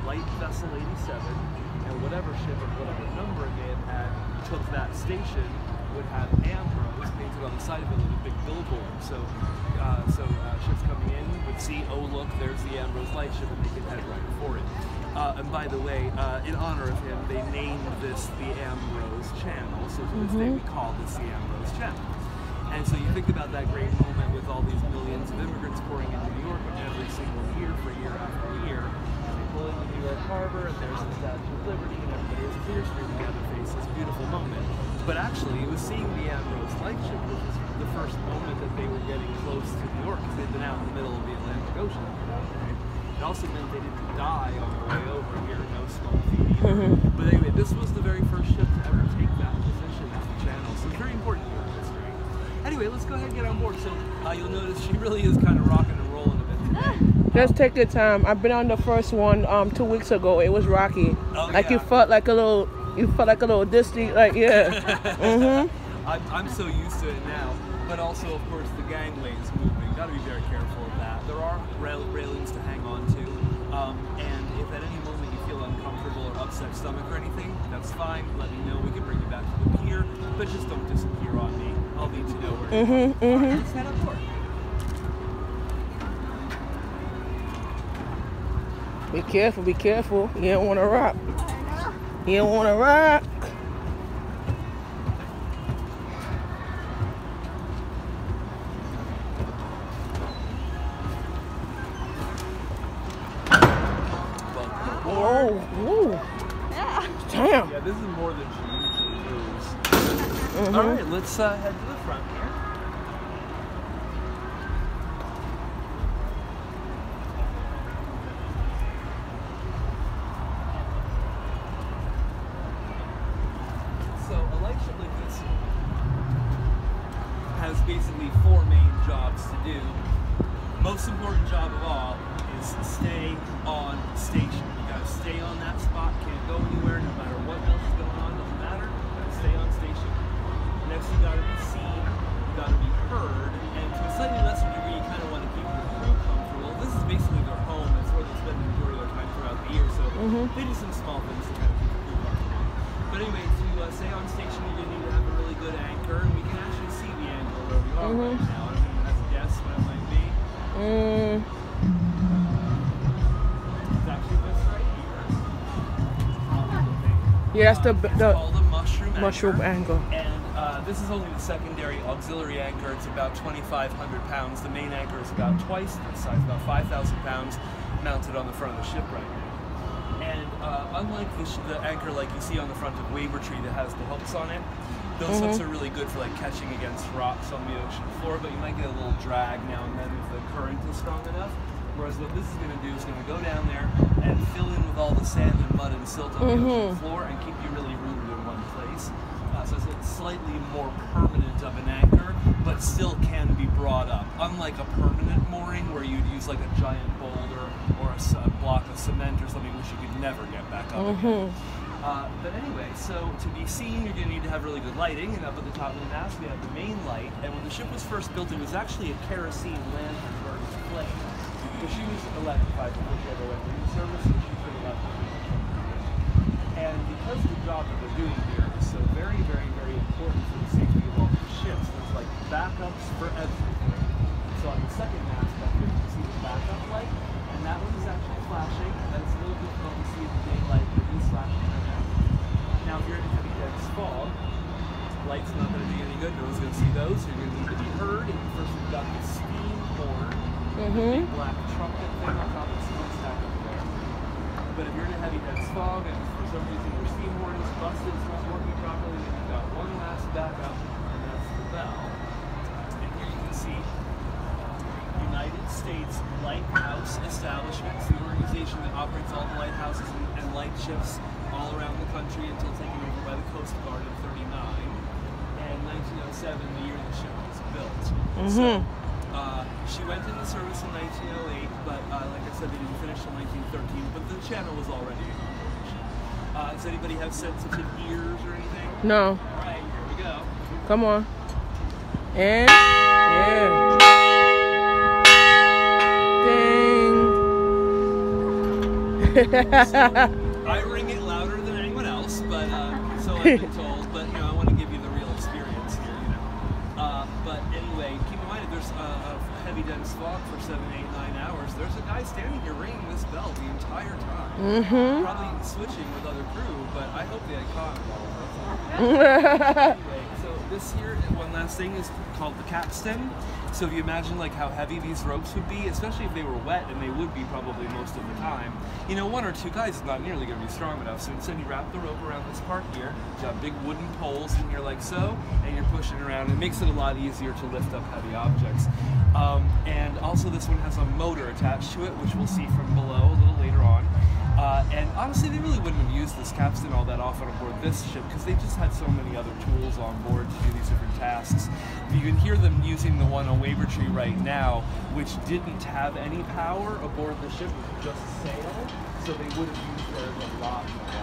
Light Vessel 87, and whatever ship of whatever numbering it had took that station would have Ambrose painted on the side of it with a big billboard. So ships coming in would see, oh look, there's the Ambrose light ship, and they could head right for it. And by the way, in honor of him, they named this the Ambrose Channel. So to this day, we call this the Ambrose Channel. And so you think about that great moment with all these millions of immigrants pouring into New York every single year for year after year. And they pull into New York Harbor, and there's the Statue of Liberty, and everybody has tears streaming down their face. This beautiful moment. But actually, it was seeing the Ambrose light ship, which was the first moment that they were getting close to New York, because they'd been out in the middle of the Atlantic Ocean. It also meant they didn't die on the way over here, no small feat either. But anyway, this was the very first ship to ever take that position at the channel, so it's very important to your history. Anyway, let's go ahead and get on board. So you'll notice she really is kind of rocking and rolling a bit today. Just take your time. I've been on the first one 2 weeks ago. It was rocky. Oh, like yeah. you felt like a little Disney, like I'm so used to it now, but also of course the gangway is moving. Got to be very careful of that. There are railings to hang on to, and if at any moment you feel uncomfortable or upset stomach or anything, that's fine. Let me know. We can bring you back to the pier, but just don't disappear on me. I'll need to know where you're going. All right, let's head on board. Be careful, be careful. You don't want to rock. You don't want to rock. Oh, Yeah. damn. Yeah, this is more than she usually moves. All right, let's head to the front here. So a light ship like this has basically 4 main jobs to do. Most important job of all is stay on station. You gotta stay on that spot, can't go anywhere, no matter what else is going on, doesn't matter. You gotta stay on station. Next, you gotta be seen, you gotta be heard, and to a slightly lesser degree, you kind of want to keep the crew comfortable. This is basically their home, it's where they spend the majority of their time throughout the year, so they do some small things to kind of keep the crew comfortable. But anyway, to stay on station, you're gonna need to have a really good anchor, and we can actually see the angle where we are right now. I mean, that's a guess what it might be. It's actually this right here. Yeah, that's It's called a mushroom angle. And this is only the secondary auxiliary anchor. It's about 2,500 pounds. The main anchor is about twice this size, about 5,000 pounds, mounted on the front of the ship right now. And unlike the anchor like you see on the front of Wavertree that has the hooks on it, those hooks are really good for like catching against rocks on the ocean floor, but you might get a little drag now and then if the current is strong enough. Whereas what this is going to do is going to go down there and fill in with all the sand and mud and silt on the ocean floor and keep you really rooted in one place. So it's slightly more permanent of an anchor, but still can be brought up. Unlike a permanent mooring where you'd use like a giant boulder or a block of cement or something which you could never get back up again. But anyway, so to be seen, you're going to need to have really good lighting, and up at the top of the mast we have the main light, and when the ship was first built, it was actually a kerosene lantern burning flame. So she was electrified before she ever went into service, and she pretty much and because the job that they're doing here is so very, very, very important for the safety of all the ships, there's like backups for everything. So on the second mast back here, you can see the backup light, and that one is actually flashing, and it's a little difficult to see in the daylight, but it is flashing right now. Now, if you're in a heavy dense fog, light's not going to do any good, no one's going to see those, so you're going to need to be heard. First, we've got the steam horn, the big black trumpet thing on top of the smokestack up there. But if you're in a heavy dense fog, and for some reason your steam horn is busted, it's not working properly, then you've got one last backup, and that's the bell. And here you can see United States Lighthouse Establishments, the organization that operates all the lighthouses and light ships all around the country until taken over by the Coast Guard in '39, and 1907, the year the ship was built. So, she went into service in 1908, but like I said, they didn't finish in 1913, but the channel was already in operation. Does anybody have sensitive ears or anything? No. All right, here we go. Come on. And yeah. Ding. I ring it louder than anyone else, but so I've been told. But I want to give you the real experience here, But anyway, keep in mind if there's a heavy dense fog for 7, 8, 9 hours, there's a guy standing here ringing this bell the entire time. Probably switching with other crew, but I hope they had caught him all. Anyway, so this here, one last thing, is called the capstan. So if you imagine like how heavy these ropes would be, especially if they were wet, and they would be probably most of the time, one or two guys is not nearly going to be strong enough. So instead you wrap the rope around this part here, you have big wooden poles in here like so, and you're pushing around. It makes it a lot easier to lift up heavy objects. And also this one has a motor attached to it, which we'll see from below a little later on. And honestly, they really wouldn't have used this capstan all that often aboard this ship because they just had so many other tools on board to do these different tasks. You can hear them using the one on Wavertree right now, which didn't have any power aboard the ship, it was just sail, so they would have used theirs a lot more.